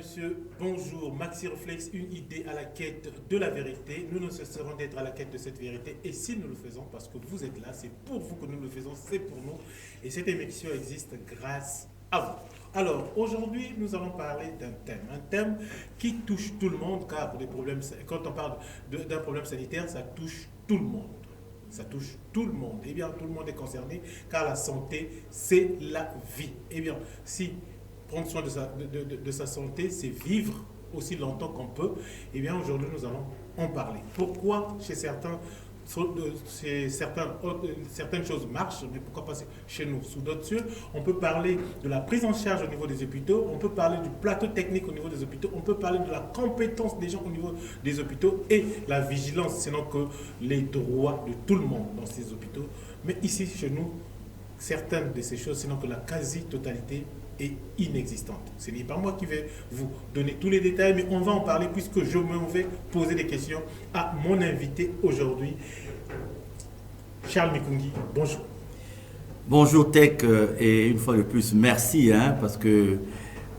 messieurs, bonjour. Maxi Réflexe, une idée à la quête de la vérité. Nous ne cesserons d'être à la quête de cette vérité. Et si nous le faisons, parce que vous êtes là, c'est pour vous que nous le faisons, c'est pour nous. Et cette émission existe grâce à vous. Alors, aujourd'hui, nous allons parler d'un thème. Un thème qui touche tout le monde, car les problèmes, quand on parle d'un problème sanitaire, ça touche tout le monde. Ça touche tout le monde. Eh bien, tout le monde est concerné, car la santé, c'est la vie. Eh bien, si prendre soin de sa santé, c'est vivre aussi longtemps qu'on peut, eh bien, aujourd'hui, nous allons en parler. Pourquoi chez certaines choses marchent, mais pourquoi pas chez nous, sous d'autres cieux? On peut parler de la prise en charge au niveau des hôpitaux, on peut parler du plateau technique au niveau des hôpitaux, on peut parler de la compétence des gens au niveau des hôpitaux et la vigilance, sinon que les droits de tout le monde dans ces hôpitaux. Mais ici, chez nous, certaines de ces choses, sinon que la quasi-totalité est inexistante. Ce n'est pas moi qui vais vous donner tous les détails, mais on va en parler puisque je me vais poser des questions à mon invité aujourd'hui, Charles Mikungi. Bonjour. Bonjour Tech, et une fois de plus, merci, parce que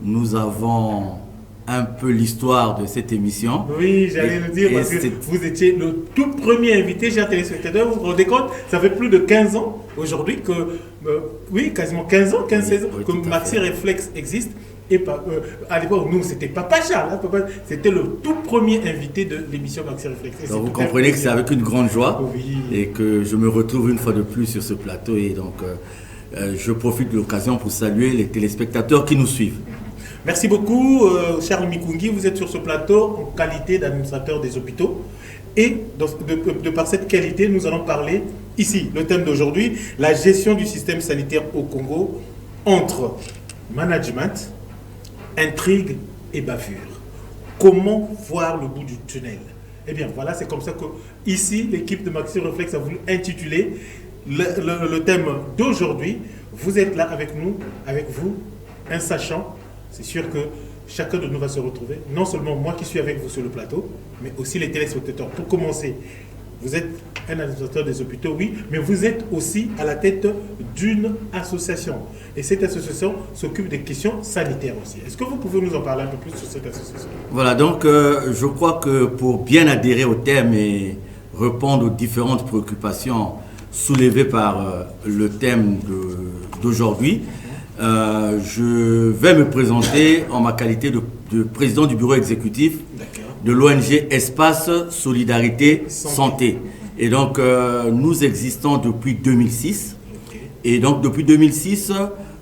nous avons un peu l'histoire de cette émission. Oui, j'allais le dire, parce que vous étiez le tout premier invité, chers téléspectateurs. Vous vous rendez compte, ça fait plus de 15 ans aujourd'hui que, oui, quasiment 15 ans, 15-16 ans, que Maxi Réflexe existe. Et à l'époque, nous, c'était Papa Charles, c'était le tout premier invité de l'émission Maxi Réflexe. Donc vous comprenez que c'est avec une grande joie, oui, et que je me retrouve une fois de plus sur ce plateau. Et donc, je profite de l'occasion pour saluer les téléspectateurs qui nous suivent. Merci beaucoup, Charles Mikungi. Vous êtes sur ce plateau en qualité d'administrateur des hôpitaux. Et de par cette qualité, nous allons parler ici, le thème d'aujourd'hui, la gestion du système sanitaire au Congo entre management, intrigue et bavure. Comment voir le bout du tunnel? Eh bien, voilà, c'est comme ça que, ici, l'équipe de Maxi Réflexe a voulu intituler le thème d'aujourd'hui. Vous êtes là avec nous, avec vous, un sachant. C'est sûr que chacun de nous va se retrouver, non seulement moi qui suis avec vous sur le plateau, mais aussi les téléspectateurs. Pour commencer, vous êtes un administrateur des hôpitaux, oui, mais vous êtes aussi à la tête d'une association. Et cette association s'occupe des questions sanitaires aussi. Est-ce que vous pouvez nous en parler un peu plus sur cette association? Voilà, donc je crois que pour bien adhérer au thème et répondre aux différentes préoccupations soulevées par le thème d'aujourd'hui, je vais me présenter en ma qualité de président du bureau exécutif de l'ONG Espace Solidarité Santé. Et donc, nous existons depuis 2006. Et donc, depuis 2006,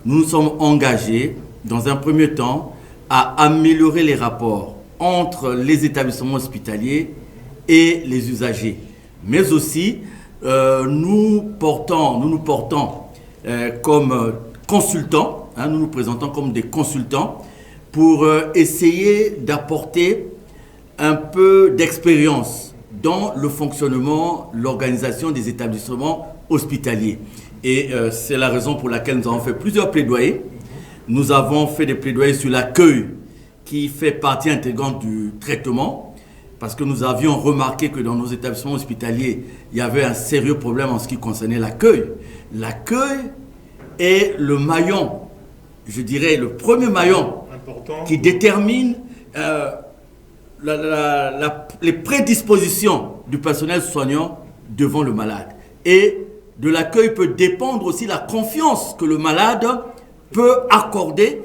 nous nous sommes engagés, dans un premier temps, à améliorer les rapports entre les établissements hospitaliers et les usagers. Mais aussi, nous nous portons comme consultants, nous nous présentons comme des consultants pour essayer d'apporter un peu d'expérience dans le fonctionnement, l'organisation des établissements hospitaliers. Et c'est la raison pour laquelle nous avons fait plusieurs plaidoyers. Nous avons fait des plaidoyers sur l'accueil qui fait partie intégrante du traitement, parce que nous avions remarqué que dans nos établissements hospitaliers, il y avait un sérieux problème en ce qui concernait l'accueil. L'accueil est le maillon, je dirais le premier maillon qui détermine les prédispositions du personnel soignant devant le malade. Et de l'accueil peut dépendre aussi la confiance que le malade peut accorder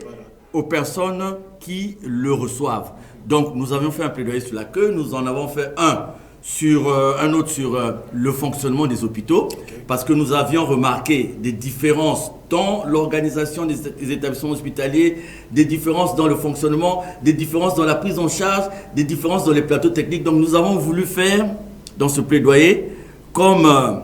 aux personnes qui le reçoivent. Donc nous avions fait un plaidoyer sur l'accueil, nous en avons fait un autre sur le fonctionnement des hôpitaux, parce que nous avions remarqué des différences dans l'organisation des établissements hospitaliers, des différences dans le fonctionnement, des différences dans la prise en charge, des différences dans les plateaux techniques. Donc nous avons voulu faire dans ce plaidoyer comme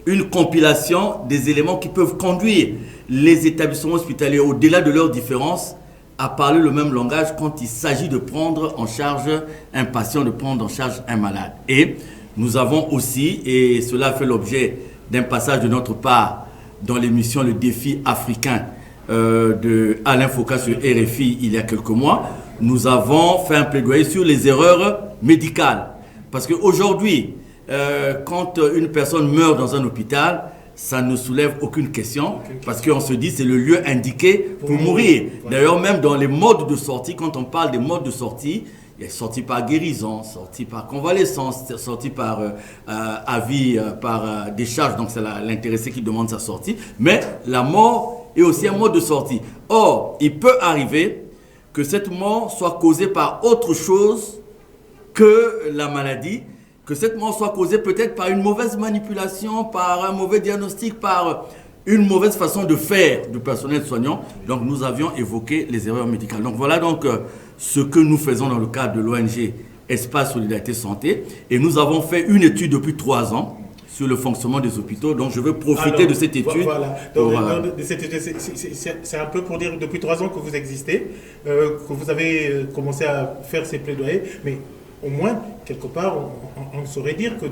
une compilation des éléments qui peuvent conduire les établissements hospitaliers au-delà de leurs différences à parler le même langage quand il s'agit de prendre en charge un patient, de prendre en charge un malade. Et nous avons aussi, et cela fait l'objet d'un passage de notre part dans l'émission Le Défi africain de Alain Foucault sur RFI il y a quelques mois, nous avons fait un plaidoyer sur les erreurs médicales. Parce qu'aujourd'hui, quand une personne meurt dans un hôpital, ça ne soulève aucune question parce qu'on se dit c'est le lieu indiqué pour mourir. Voilà. D'ailleurs, même dans les modes de sortie, quand on parle des modes de sortie, il y a sortie par guérison, sortie par convalescence, sortie par avis, par décharge, donc c'est l'intéressé qui demande sa sortie. Mais la mort est aussi un mode de sortie. Or, il peut arriver que cette mort soit causée par autre chose que la maladie, que cette mort soit causée peut-être par une mauvaise manipulation, par un mauvais diagnostic, par une mauvaise façon de faire du personnel soignant. Donc nous avions évoqué les erreurs médicales. Donc voilà donc ce que nous faisons dans le cadre de l'ONG Espace Solidarité Santé. Et nous avons fait une étude depuis 3 ans sur le fonctionnement des hôpitaux. Donc je veux profiter de cette étude. Voilà. C'est un peu pour dire depuis 3 ans que vous existez, que vous avez commencé à faire ces plaidoyers. Mais au moins, quelque part, on saurait dire que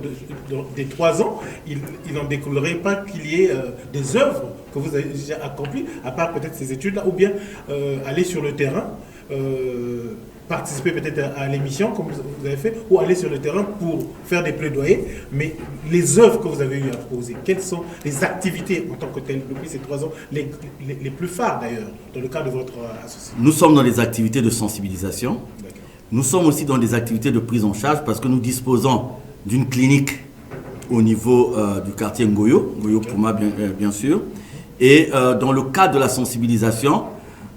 des 3 ans, il n'en découlerait pas qu'il y ait des œuvres que vous avez déjà accomplies, à part peut-être ces études-là, ou bien aller sur le terrain, participer peut-être à l'émission, comme vous avez fait, ou aller sur le terrain pour faire des plaidoyers. Mais les œuvres que vous avez eu à poser, quelles sont les activités en tant que telles depuis ces 3 ans, les plus phares d'ailleurs, dans le cadre de votre association? Nous sommes dans les activités de sensibilisation. Nous sommes aussi dans des activités de prise en charge parce que nous disposons d'une clinique au niveau du quartier Ngoyo Puma bien sûr. Et dans le cadre de la sensibilisation,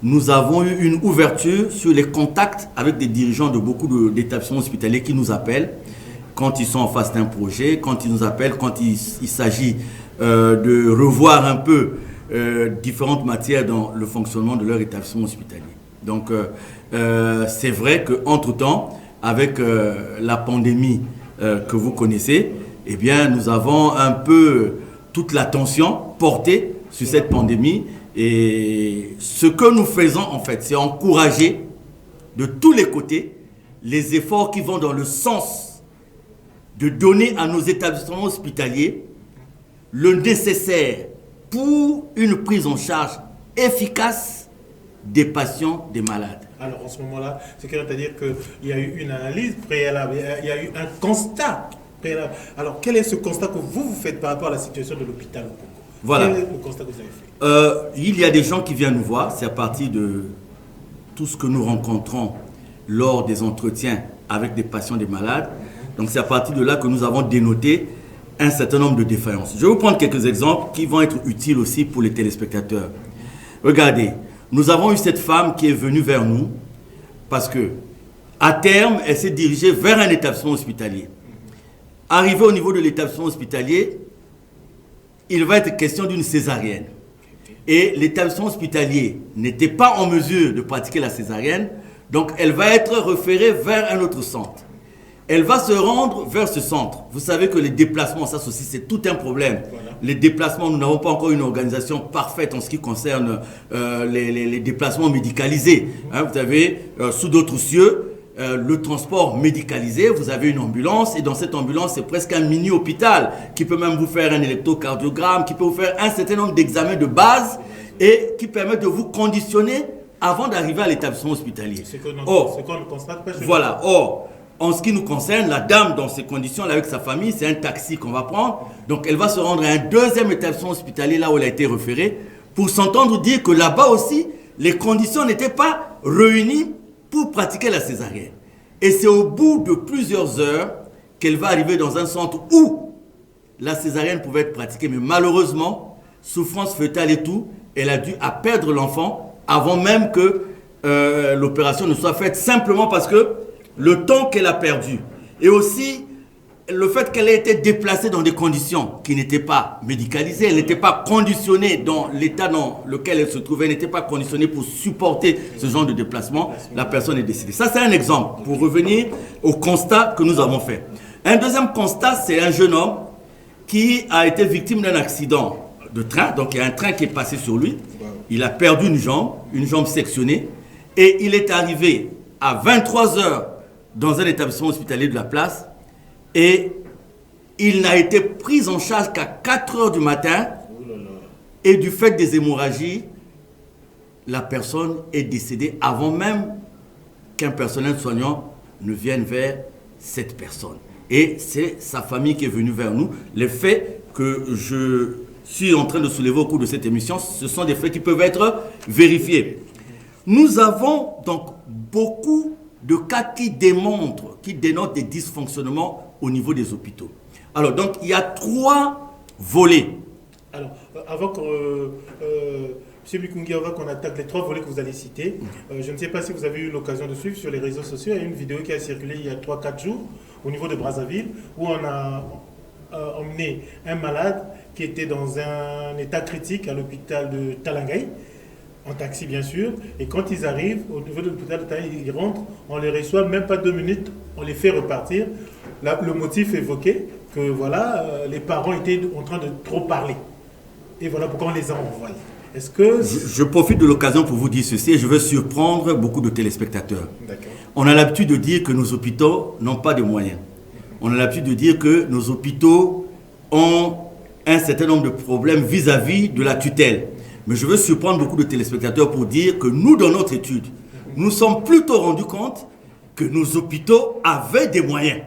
nous avons eu une ouverture sur les contacts avec des dirigeants de beaucoup d'établissements hospitaliers qui nous appellent quand ils sont en face d'un projet, quand ils nous appellent, quand il s'agit de revoir un peu différentes matières dans le fonctionnement de leur établissement hospitalier. Donc, c'est vrai qu'entre-temps, avec la pandémie que vous connaissez, eh bien, nous avons un peu toute l'attention portée sur cette pandémie. Et ce que nous faisons, en fait, c'est encourager de tous les côtés les efforts qui vont dans le sens de donner à nos établissements hospitaliers le nécessaire pour une prise en charge efficace des patients, des malades. Alors en ce moment-là, c'est-à-dire qu'il y a eu une analyse préalable, il y a eu un constat préalable. Alors quel est ce constat que vous faites par rapport à la situation de l'hôpital au Congo? Voilà. Quel est le constat que vous avez fait? Il y a des gens qui viennent nous voir, c'est à partir de tout ce que nous rencontrons lors des entretiens avec des patients, des malades. Donc c'est à partir de là que nous avons dénoté un certain nombre de défaillances. Je vais vous prendre quelques exemples qui vont être utiles aussi pour les téléspectateurs. Regardez. Nous avons eu cette femme qui est venue vers nous parce que, à terme, elle s'est dirigée vers un établissement hospitalier. Arrivée au niveau de l'établissement hospitalier, il va être question d'une césarienne. Et l'établissement hospitalier n'était pas en mesure de pratiquer la césarienne, donc elle va être référée vers un autre centre. Elle va se rendre vers ce centre. Vous savez que les déplacements, ça aussi, c'est tout un problème. Voilà. Les déplacements, nous n'avons pas encore une organisation parfaite en ce qui concerne les déplacements médicalisés. Hein, vous avez, sous d'autres cieux, le transport médicalisé. Vous avez une ambulance et dans cette ambulance, c'est presque un mini-hôpital qui peut même vous faire un électrocardiogramme, qui peut vous faire un certain nombre d'examens de base et qui permet de vous conditionner avant d'arriver à l'établissement hospitalier. C'est qu'on ne constate pas chez voilà. Or, en ce qui nous concerne, la dame, dans ces conditions, là, avec sa famille, c'est un taxi qu'on va prendre. Donc, elle va se rendre à un deuxième établissement hospitalier, là où elle a été référée, pour s'entendre dire que là-bas aussi, les conditions n'étaient pas réunies pour pratiquer la césarienne. Et c'est au bout de plusieurs heures qu'elle va arriver dans un centre où la césarienne pouvait être pratiquée. Mais malheureusement, souffrance fœtale et tout, elle a dû perdre l'enfant avant même que l'opération ne soit faite, simplement parce que le temps qu'elle a perdu et aussi le fait qu'elle ait été déplacée dans des conditions qui n'étaient pas médicalisées, elle n'était pas conditionnée dans l'état dans lequel elle se trouvait, elle n'était pas conditionnée pour supporter ce genre de déplacement, la personne est décédée. Ça, c'est un exemple pour revenir au constat que nous avons fait. Un deuxième constat, c'est un jeune homme qui a été victime d'un accident de train. Donc il y a un train qui est passé sur lui, il a perdu une jambe sectionnée, et il est arrivé à 23 heures dans un établissement hospitalier de la place, et il n'a été pris en charge qu'à 4 heures du matin, et du fait des hémorragies, la personne est décédée avant même qu'un personnel soignant ne vienne vers cette personne. Et c'est sa famille qui est venue vers nous. Le fait que je suis en train de soulever au cours de cette émission, ce sont des faits qui peuvent être vérifiés. Nous avons donc beaucoup de cas qui dénotent des dysfonctionnements au niveau des hôpitaux. Alors, donc, il y a 3 volets. Alors, avant que M. Mikungi, avant qu'on attaque les 3 volets que vous allez citer, je ne sais pas si vous avez eu l'occasion de suivre sur les réseaux sociaux, il y a une vidéo qui a circulé il y a 3-4 jours au niveau de Brazzaville, où on a emmené un malade qui était dans un état critique à l'hôpital de Talangaï, en taxi bien sûr, et quand ils arrivent au niveau de l'hôpital de Talangaï, ils rentrent, on les reçoit même pas 2 minutes, on les fait repartir. Là, le motif évoqué, que voilà, les parents étaient en train de trop parler. Et voilà pourquoi on les a envoyés. Est-ce que... Je profite de l'occasion pour vous dire ceci et je veux surprendre beaucoup de téléspectateurs. On a l'habitude de dire que nos hôpitaux n'ont pas de moyens. On a l'habitude de dire que nos hôpitaux ont un certain nombre de problèmes vis-à-vis de la tutelle. Mais je veux surprendre beaucoup de téléspectateurs pour dire que nous, dans notre étude, nous sommes plutôt rendus compte que nos hôpitaux avaient des moyens.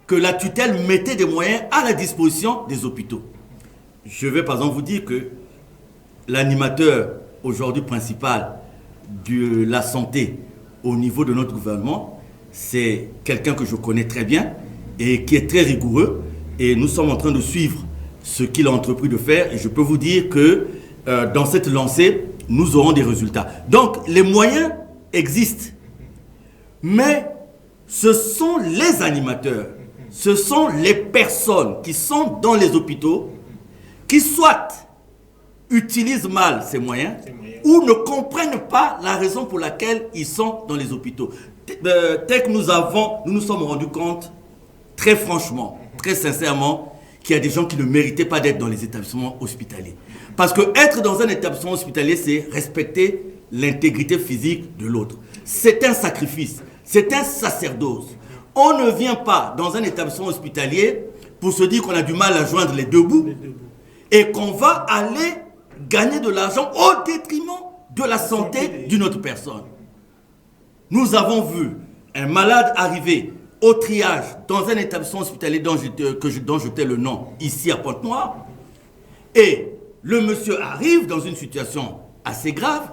Que la tutelle mettait des moyens à la disposition des hôpitaux. Je vais par exemple vous dire que l'animateur aujourd'hui principal de la santé au niveau de notre gouvernement, c'est quelqu'un que je connais très bien et qui est très rigoureux. Et nous sommes en train de suivre ce qu'il a entrepris de faire. Et je peux vous dire que dans cette lancée, nous aurons des résultats. Donc, les moyens existent. Mais ce sont les animateurs, ce sont les personnes qui sont dans les hôpitaux qui soit utilisent mal ces moyens ou ne comprennent pas la raison pour laquelle ils sont dans les hôpitaux. Tel que nous nous sommes rendus compte, très franchement, très sincèrement, qu'il y a des gens qui ne méritaient pas d'être dans les établissements hospitaliers. Parce que être dans un établissement hospitalier, c'est respecter l'intégrité physique de l'autre. C'est un sacrifice, c'est un sacerdoce. On ne vient pas dans un établissement hospitalier pour se dire qu'on a du mal à joindre les deux bouts et qu'on va aller gagner de l'argent au détriment de la santé d'une autre personne. Nous avons vu un malade arriver au triage dans un établissement hospitalier dont je tais le nom ici à Pointe-Noire, et le monsieur arrive dans une situation assez grave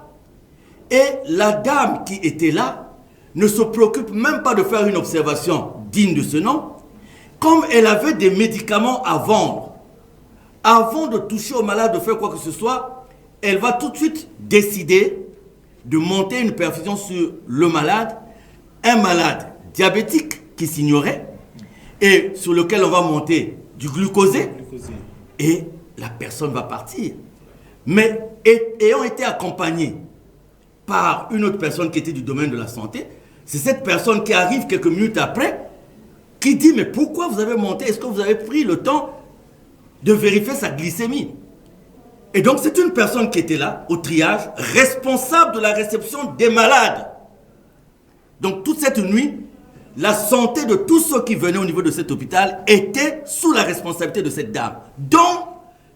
et la dame qui était là ne se préoccupe même pas de faire une observation digne de ce nom. Comme elle avait des médicaments à vendre, avant de toucher au malade, de faire quoi que ce soit, elle va tout de suite décider de monter une perfusion sur le malade, un malade diabétique qui s'ignorait et sur lequel on va monter du glucosé et la personne va partir. Mais ayant été accompagnée par une autre personne qui était du domaine de la santé, c'est cette personne qui arrive quelques minutes après qui dit « Mais pourquoi vous avez monté? Est-ce que vous avez pris le temps de vérifier sa glycémie ?» Et donc c'est une personne qui était là, au triage, responsable de la réception des malades. Donc toute cette nuit, la santé de tous ceux qui venaient au niveau de cet hôpital était sous la responsabilité de cette dame, dont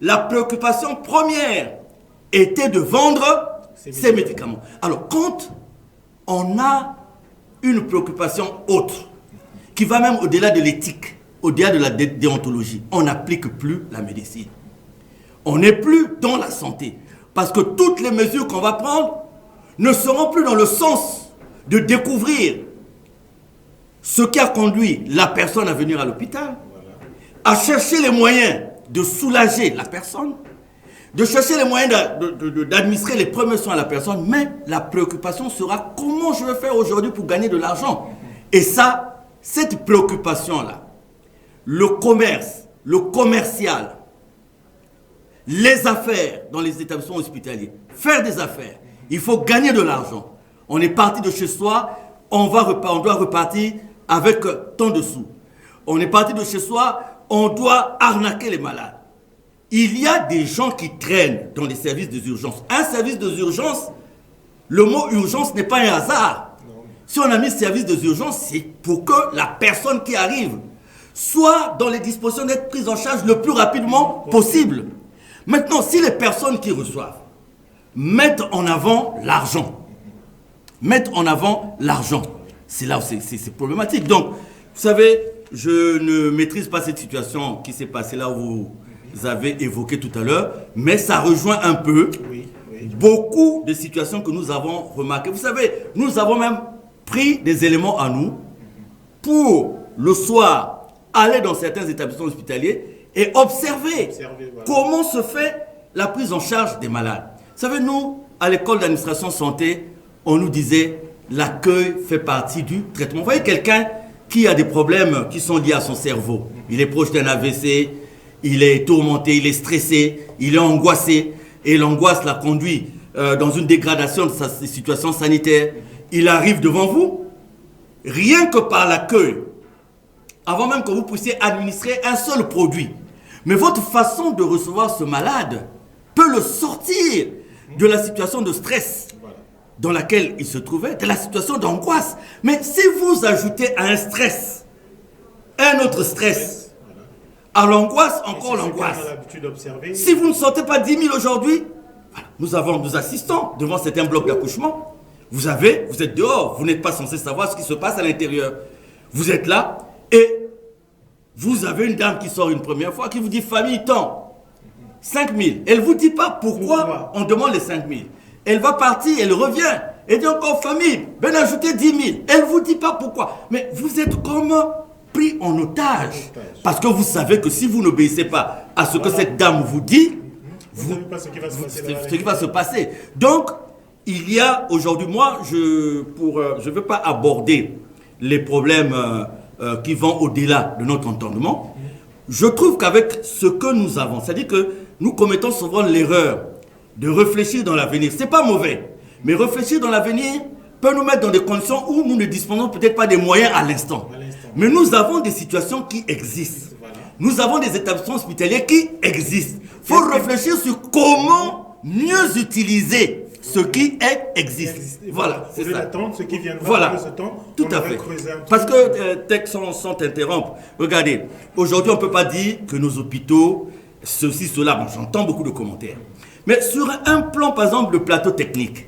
la préoccupation première était de vendre ces médicaments. Alors quand on a une préoccupation autre, qui va même au-delà de l'éthique, au-delà de la déontologie, on n'applique plus la médecine. On n'est plus dans la santé. Parce que toutes les mesures qu'on va prendre ne seront plus dans le sens de découvrir ce qui a conduit la personne à venir à l'hôpital, à chercher les moyens de soulager la personne, de chercher les moyens d'administrer les premiers soins à la personne, mais la préoccupation sera comment je vais faire aujourd'hui pour gagner de l'argent. Et ça, cette préoccupation-là, le commerce, le commercial, les affaires dans les établissements hospitaliers, faire des affaires, il faut gagner de l'argent. On est parti de chez soi, on doit repartir avec tant de sous. On est parti de chez soi, on doit arnaquer les malades. Il y a des gens qui traînent dans les services des urgences. Un service des urgences, le mot urgence n'est pas un hasard. Si on a mis service des urgences, c'est pour que la personne qui arrive soit dans les dispositions d'être prise en charge le plus rapidement possible. Maintenant, si les personnes qui reçoivent mettent en avant l'argent, c'est là où c'est problématique. Donc, vous savez, je ne maîtrise pas cette situation qui s'est passée là où vous avez évoquées tout à l'heure, mais ça rejoint un peu beaucoup de situations que nous avons remarquées. Vous savez, nous avons même pris des éléments à nous pour le soir aller dans certains établissements hospitaliers et observer comment se fait la prise en charge des malades. Vous savez, nous, à l'école d'administration santé, on nous disait l'accueil fait partie du traitement. Vous voyez quelqu'un qui a des problèmes qui sont liés à son cerveau. Il est proche d'un AVC, il est tourmenté, il est stressé, il est angoissé. Et l'angoisse l'a conduit dans une dégradation de sa situation sanitaire. Il arrive devant vous, rien que par l'accueil, avant même que vous puissiez administrer un seul produit. Mais votre façon de recevoir ce malade peut le sortir de la situation de stress dans laquelle il se trouvait, de la situation d'angoisse. Mais si vous ajoutez à un stress, un autre stress, à l'angoisse, encore l'angoisse. Si vous ne sortez pas 10 000 aujourd'hui, voilà, nous assistons devant certains blocs d'accouchement. Vous êtes dehors, vous n'êtes pas censé savoir ce qui se passe à l'intérieur. Vous êtes là et vous avez une dame qui sort une première fois qui vous dit famille tant, 5 000. Elle ne vous dit pas pourquoi on demande les 5 000. Elle va partir, elle revient. Elle dit encore famille, ben ajoutez 10 000. Elle ne vous dit pas pourquoi. Mais vous êtes comme pris en otage. Parce que vous savez que si vous n'obéissez pas à ce que cette dame vous dit, vous savez pas ce qui va se passer. Donc, il y a aujourd'hui, moi, je ne veux pas aborder les problèmes qui vont au-delà de notre entendement. Je trouve qu'avec ce que nous avons, c'est-à-dire que nous commettons souvent l'erreur de réfléchir dans l'avenir. Ce n'est pas mauvais, mais réfléchir dans l'avenir peut nous mettre dans des conditions où nous ne disposons peut-être pas des moyens à l'instant. Mais nous avons des situations qui existent. Nous avons des établissements hospitaliers qui existent. Il faut réfléchir sur comment mieux utiliser ce qui existe. Voilà, c'est ça. Ce qui viendra voilà, ce temps, tout à fait. Parce que, texte sans t'interrompre, regardez, aujourd'hui on ne peut pas dire que nos hôpitaux, ceci, cela, bon, j'entends beaucoup de commentaires. Mais sur un plan, par exemple, de plateau technique,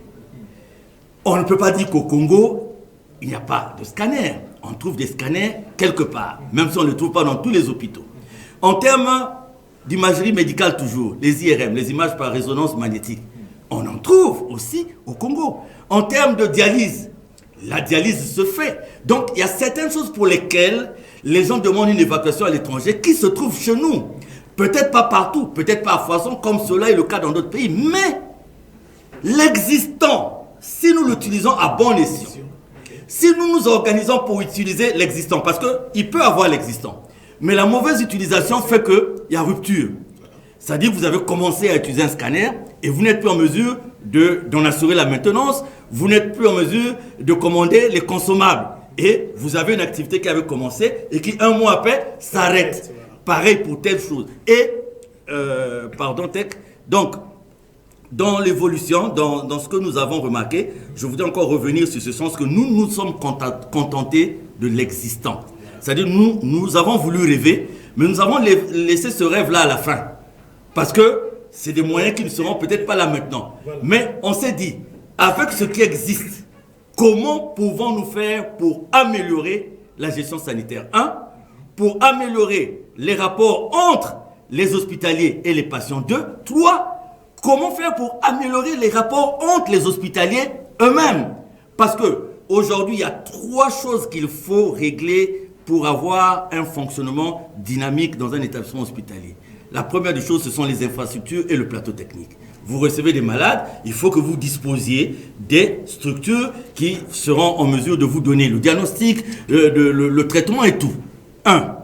on ne peut pas dire qu'au Congo, il n'y a pas de scanner. On trouve des scanners quelque part, même si on ne les trouve pas dans tous les hôpitaux. En termes d'imagerie médicale toujours, les IRM, les images par résonance magnétique, on en trouve aussi au Congo. En termes de dialyse, la dialyse se fait. Donc, il y a certaines choses pour lesquelles les gens demandent une évacuation à l'étranger qui se trouvent chez nous. Peut-être pas partout, peut-être pas à foison, comme cela est le cas dans d'autres pays. Mais l'existant, si nous l'utilisons à bon escient, si nous nous organisons pour utiliser l'existant, parce qu'il peut avoir l'existant, mais la mauvaise utilisation fait qu'il y a rupture. C'est-à-dire que vous avez commencé à utiliser un scanner et vous n'êtes plus en mesure d'en assurer la maintenance, vous n'êtes plus en mesure de commander les consommables. Et vous avez une activité qui avait commencé et qui, un mois après, s'arrête. Pareil pour telle chose. Et, donc, dans l'évolution, dans ce que nous avons remarqué, je voudrais encore revenir sur ce sens que nous nous sommes contentés de l'existant. C'est-à-dire nous avons voulu rêver, mais nous avons laissé ce rêve-là à la fin. Parce que c'est des moyens qui ne seront peut-être pas là maintenant. Voilà. Mais on s'est dit, avec ce qui existe, comment pouvons-nous faire pour améliorer la gestion sanitaire? Pour améliorer les rapports entre les hospitaliers et les patients. 2, 3, comment faire pour améliorer les rapports entre les hospitaliers eux-mêmes? Parce qu'aujourd'hui, il y a 3 choses qu'il faut régler pour avoir un fonctionnement dynamique dans un établissement hospitalier. La première des choses, ce sont les infrastructures et le plateau technique. Vous recevez des malades, il faut que vous disposiez des structures qui seront en mesure de vous donner le diagnostic, le traitement et tout. 1.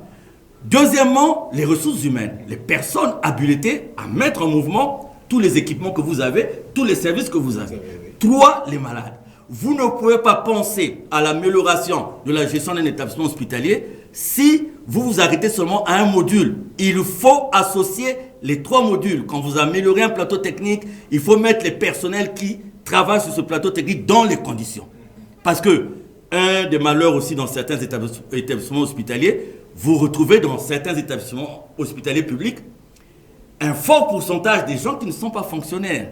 Deuxièmement, les ressources humaines, les personnes habilitées à mettre en mouvement tous les équipements que vous avez, tous les services que vous avez. 3. Les malades. Vous ne pouvez pas penser à l'amélioration de la gestion d'un établissement hospitalier si vous vous arrêtez seulement à un module. Il faut associer les 3 modules. Quand vous améliorez un plateau technique, il faut mettre les personnels qui travaillent sur ce plateau technique dans les conditions. Parce que un des malheurs aussi dans certains établissements hospitaliers, vous retrouvez dans certains établissements hospitaliers publics un fort pourcentage des gens qui ne sont pas fonctionnaires.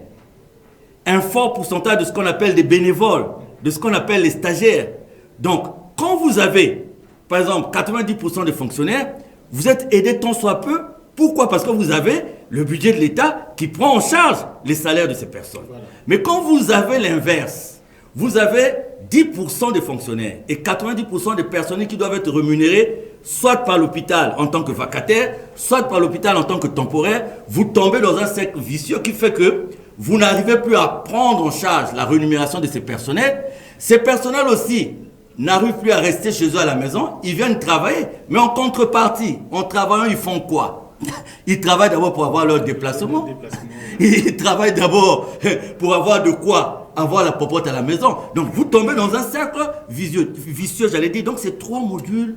Un fort pourcentage de ce qu'on appelle des bénévoles, de ce qu'on appelle les stagiaires. Donc, quand vous avez, par exemple, 90% des fonctionnaires, vous êtes aidé tant soit peu Pourquoi? Parce que vous avez le budget de l'État qui prend en charge les salaires de ces personnes. Voilà. Mais quand vous avez l'inverse, vous avez 10% des fonctionnaires et 90% des personnels qui doivent être rémunérés soit par l'hôpital en tant que vacataire, soit par l'hôpital en tant que temporaire, vous tombez dans un cercle vicieux qui fait que vous n'arrivez plus à prendre en charge la rémunération de ces personnels. Ces personnels aussi n'arrivent plus à rester chez eux à la maison, ils viennent travailler, mais en contrepartie, en travaillant, ils font quoi? Ils travaillent d'abord pour avoir leur déplacement. Ils travaillent d'abord pour avoir de quoi avoir la popote à la maison. Donc vous tombez dans un cercle vicieux, j'allais dire. Donc c'est 3 modules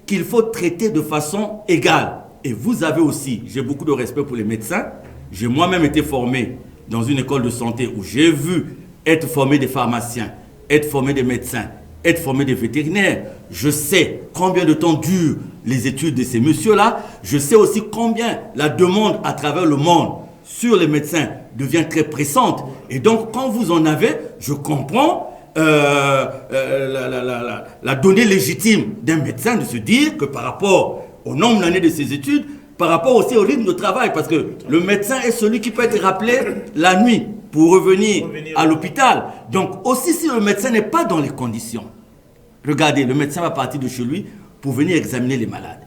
qu'il faut traiter de façon égale. Et vous avez aussi, j'ai beaucoup de respect pour les médecins. J'ai moi-même été formé dans une école de santé où j'ai vu être formé des pharmaciens, être formé des médecins, être formé des vétérinaires. Je sais combien de temps durent les études de ces messieurs-là. Je sais aussi combien la demande à travers le monde sur les médecins devient très pressante. Et donc, quand vous en avez, je comprends la donnée légitime d'un médecin de se dire que par rapport au nombre d'années de ses études, par rapport aussi au rythme de travail, parce que le médecin est celui qui peut être rappelé la nuit pour revenir à l'hôpital. Donc aussi si le médecin n'est pas dans les conditions, regardez, le médecin va partir de chez lui pour venir examiner les malades.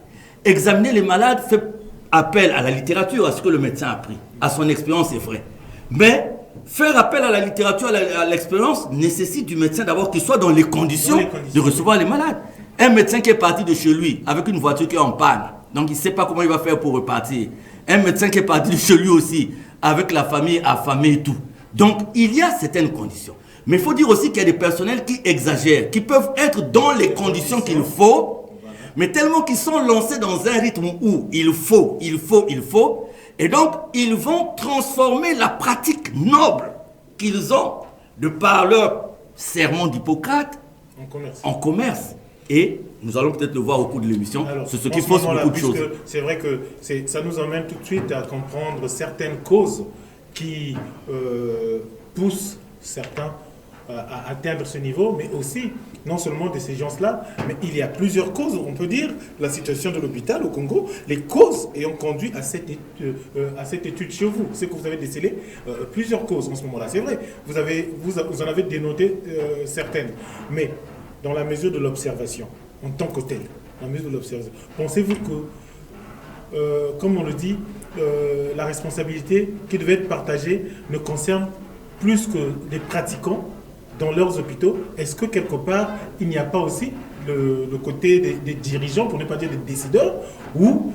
Examiner les malades fait appel à la littérature, à ce que le médecin a appris, à son expérience, c'est vrai. Mais faire appel à la littérature, à l'expérience, nécessite du médecin d'abord qu'il soit dans les conditions de recevoir les malades. Un médecin qui est parti de chez lui avec une voiture qui est en panne, donc il ne sait pas comment il va faire pour repartir. Un médecin qui est parti de chez lui aussi avec la famille affamée et tout. Donc il y a certaines conditions. Mais il faut dire aussi qu'il y a des personnels qui exagèrent, qui peuvent être dans les conditions qu'il faut, mais tellement qu'ils sont lancés dans un rythme où il faut. Et donc, ils vont transformer la pratique noble qu'ils ont de par leur serment d'Hippocrate en commerce. Et nous allons peut-être le voir au cours de l'émission. C'est ce qui fausse beaucoup de choses. C'est vrai que ça nous emmène tout de suite à comprendre certaines causes qui poussent certains à atteindre ce niveau, mais aussi, non seulement de ces gens-là, mais il y a plusieurs causes, on peut dire, la situation de l'hôpital au Congo, les causes ayant conduit à cette étude chez vous. C'est que vous avez décelé plusieurs causes en ce moment-là. C'est vrai, vous en avez dénoté certaines, mais dans la mesure de l'observation, en tant que tel, dans la mesure de l'observation, pensez-vous que, comme on le dit, la responsabilité qui devait être partagée ne concerne plus que des pratiquants dans leurs hôpitaux? Est-ce que quelque part, il n'y a pas aussi le côté des dirigeants, pour ne pas dire des décideurs, où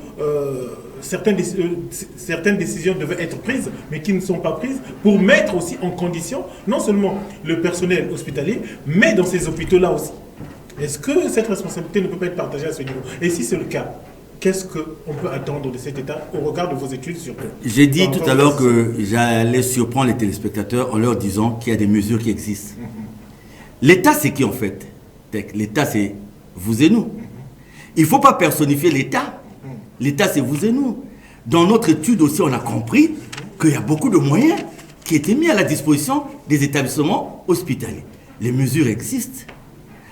certaines décisions devaient être prises, mais qui ne sont pas prises, pour mettre aussi en condition, non seulement le personnel hospitalier, mais dans ces hôpitaux-là aussi? Est-ce que cette responsabilité ne peut pas être partagée à ce niveau? Et si c'est le cas, qu'est-ce qu'on peut attendre de cet État au regard de vos études surtout? J'ai dit tout à l'heure que j'allais surprendre les téléspectateurs en leur disant qu'il y a des mesures qui existent. L'État, c'est qui en fait? L'État, c'est vous et nous. Il ne faut pas personnifier l'État. L'État, c'est vous et nous. Dans notre étude aussi, on a compris qu'il y a beaucoup de moyens qui étaient mis à la disposition des établissements hospitaliers. Les mesures existent.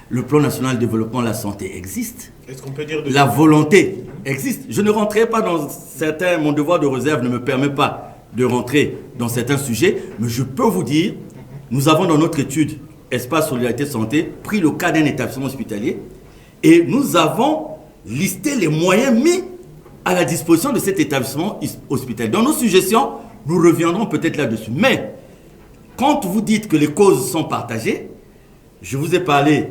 Le plan national de développement de la santé existe. Est-ce qu'on peut dire la volonté existe. Je ne rentrerai pas dans certains... Mon devoir de réserve ne me permet pas de rentrer dans certains sujets, mais je peux vous dire, nous avons dans notre étude Espace Solidarité Santé pris le cas d'un établissement hospitalier et nous avons listé les moyens mis à la disposition de cet établissement hospitalier. Dans nos suggestions, nous reviendrons peut-être là-dessus. Mais quand vous dites que les causes sont partagées, je vous ai parlé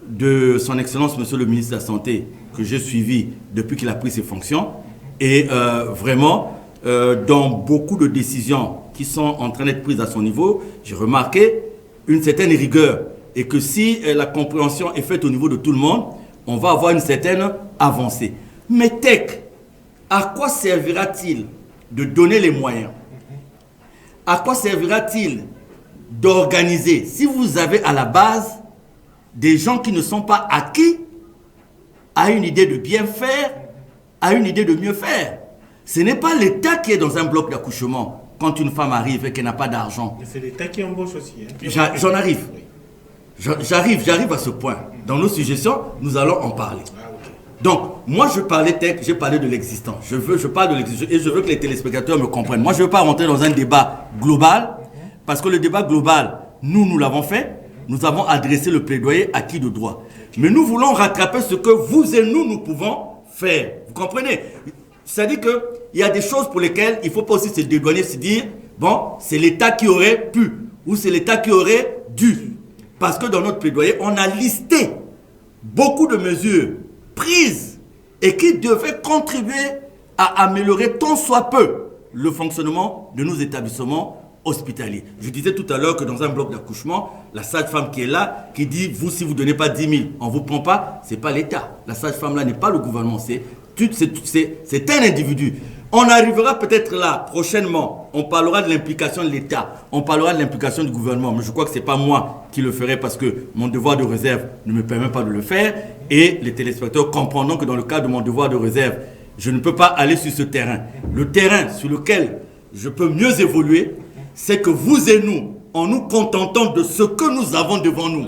de son Excellence, Monsieur le ministre de la Santé, que j'ai suivi depuis qu'il a pris ses fonctions. Et vraiment, dans beaucoup de décisions qui sont en train d'être prises à son niveau, j'ai remarqué une certaine rigueur. Et que si la compréhension est faite au niveau de tout le monde, on va avoir une certaine avancée. Mais TEC, à quoi servira-t-il de donner les moyens? À quoi servira-t-il d'organiser si vous avez à la base des gens qui ne sont pas acquis à une idée de bien faire, à une idée de mieux faire? Ce n'est pas l'État qui est dans un bloc d'accouchement quand une femme arrive et qu'elle n'a pas d'argent. Mais c'est l'État qui embauche aussi. Hein. J'en arrive. J'arrive à ce point. Dans nos suggestions, nous allons en parler. Donc, moi je parlais tech, j'ai parlé de l'existant. Je parle de l'existant et je veux que les téléspectateurs me comprennent. Moi je ne veux pas rentrer dans un débat global, parce que le débat global, nous l'avons fait. Nous avons adressé le plaidoyer acquis de droit. Mais nous voulons rattraper ce que vous et nous pouvons faire. Vous comprenez? C'est-à-dire qu'il y a des choses pour lesquelles il ne faut pas aussi se dédouaner, se dire, bon, c'est l'État qui aurait pu, ou c'est l'État qui aurait dû. Parce que dans notre plaidoyer, on a listé beaucoup de mesures prises et qui devaient contribuer à améliorer tant soit peu le fonctionnement de nos établissements hospitaliers. Je disais tout à l'heure que dans un bloc d'accouchement, la sage-femme qui est là, qui dit, vous, si vous ne donnez pas 10 000, on ne vous prend pas, ce n'est pas l'État. La sage-femme là n'est pas le gouvernement, c'est un individu. On arrivera peut-être là, prochainement, on parlera de l'implication de l'État, on parlera de l'implication du gouvernement, mais je crois que ce n'est pas moi qui le ferai parce que mon devoir de réserve ne me permet pas de le faire, et les téléspectateurs comprendront que dans le cadre de mon devoir de réserve, je ne peux pas aller sur ce terrain. Le terrain sur lequel je peux mieux évoluer, c'est que vous et nous, en nous contentant de ce que nous avons devant nous,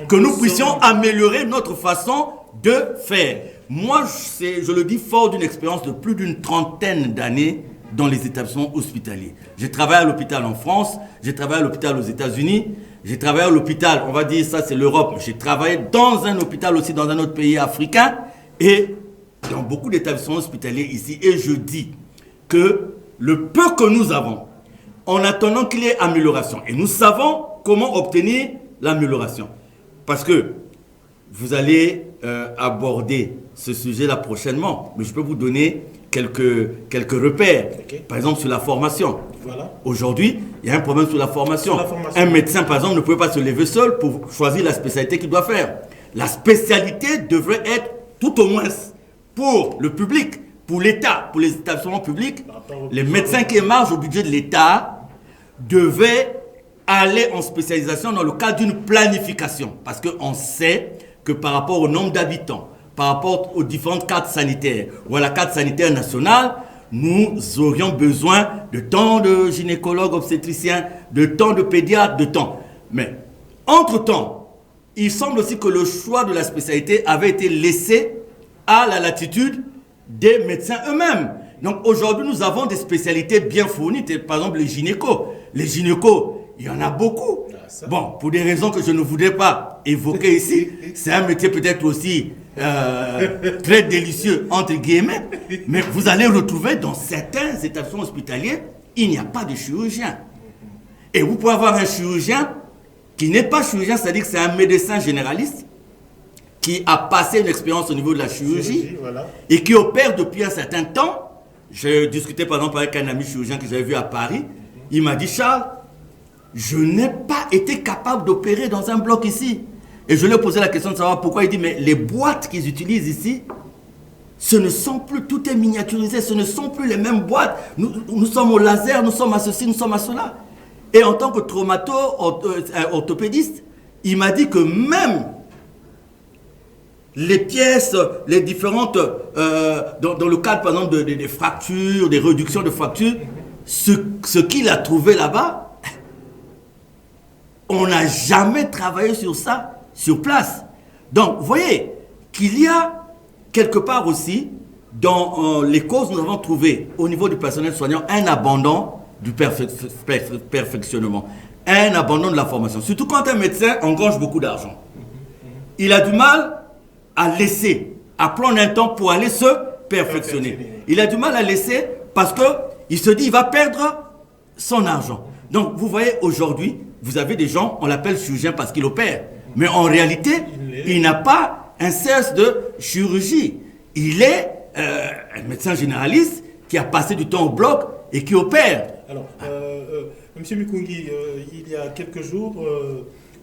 que nous puissions améliorer notre façon de faire. Moi, je le dis fort d'une expérience de plus d'une trentaine d'années dans les établissements hospitaliers. J'ai travaillé à l'hôpital en France, j'ai travaillé à l'hôpital aux États-Unis, j'ai travaillé à l'hôpital, on va dire ça c'est l'Europe, j'ai travaillé dans un hôpital aussi dans un autre pays africain et dans beaucoup d'établissements hospitaliers ici. Et je dis que le peu que nous avons, en attendant qu'il y ait amélioration, et nous savons comment obtenir l'amélioration. Parce que vous allez aborder ce sujet-là prochainement, mais je peux vous donner quelques repères. Okay. Par exemple, sur la formation. Voilà. Aujourd'hui, il y a un problème sur la formation. Un médecin, par exemple, ne peut pas se lever seul pour choisir la spécialité qu'il doit faire. La spécialité devrait être, tout au moins, pour le public, pour l'État, pour les établissements publics, les médecins qui émargent au budget de l'État devaient aller en spécialisation dans le cadre d'une planification. Parce qu'on sait que par rapport au nombre d'habitants, par rapport aux différentes cartes sanitaires ou à la carte sanitaire nationale, nous aurions besoin de tant de gynécologues, obstétriciens, de tant de pédiatres, de temps. Mais, entre-temps, il semble aussi que le choix de la spécialité avait été laissé à la latitude des médecins eux-mêmes. Donc aujourd'hui, nous avons des spécialités bien fournies, par exemple les gynécos. Les gynécos, il y en a beaucoup. Bon, pour des raisons que je ne voudrais pas évoquer ici, c'est un métier peut-être aussi très délicieux, entre guillemets, mais vous allez retrouver dans certains établissements hospitaliers, il n'y a pas de chirurgien. Et vous pouvez avoir un chirurgien qui n'est pas chirurgien, c'est-à-dire que c'est un médecin généraliste qui a passé une expérience au niveau de la chirurgie voilà. Et qui opère depuis un certain temps. J'ai discuté par exemple avec un ami chirurgien que j'avais vu à Paris. Il m'a dit, Charles, je n'ai pas été capable d'opérer dans un bloc ici. Et je lui ai posé la question de savoir pourquoi. Il dit, mais les boîtes qu'ils utilisent ici, ce ne sont plus, tout est miniaturisé, ce ne sont plus les mêmes boîtes. Nous sommes au laser, nous sommes à ceci, nous sommes à cela. Et en tant que orthopédiste, il m'a dit que même les pièces, les différentes, dans le cadre par exemple des fractures, des réductions de fractures, ce qu'il a trouvé là-bas, on n'a jamais travaillé sur ça, sur place. Donc, vous voyez qu'il y a quelque part aussi, dans les causes, nous avons trouvé au niveau du personnel soignant un abandon du perfectionnement, un abandon de la formation. Surtout quand un médecin engrange beaucoup d'argent. Il a du mal à laisser, à prendre un temps pour aller se perfectionner. Il a du mal à laisser parce qu'il se dit qu'il va perdre son argent. Donc, vous voyez, aujourd'hui, vous avez des gens, on l'appelle chirurgien parce qu'il opère. Mais en réalité, il n'a pas un cesse de chirurgie. Il est un médecin généraliste qui a passé du temps au bloc et qui opère. Alors, M. Mikungi, il y a quelques jours,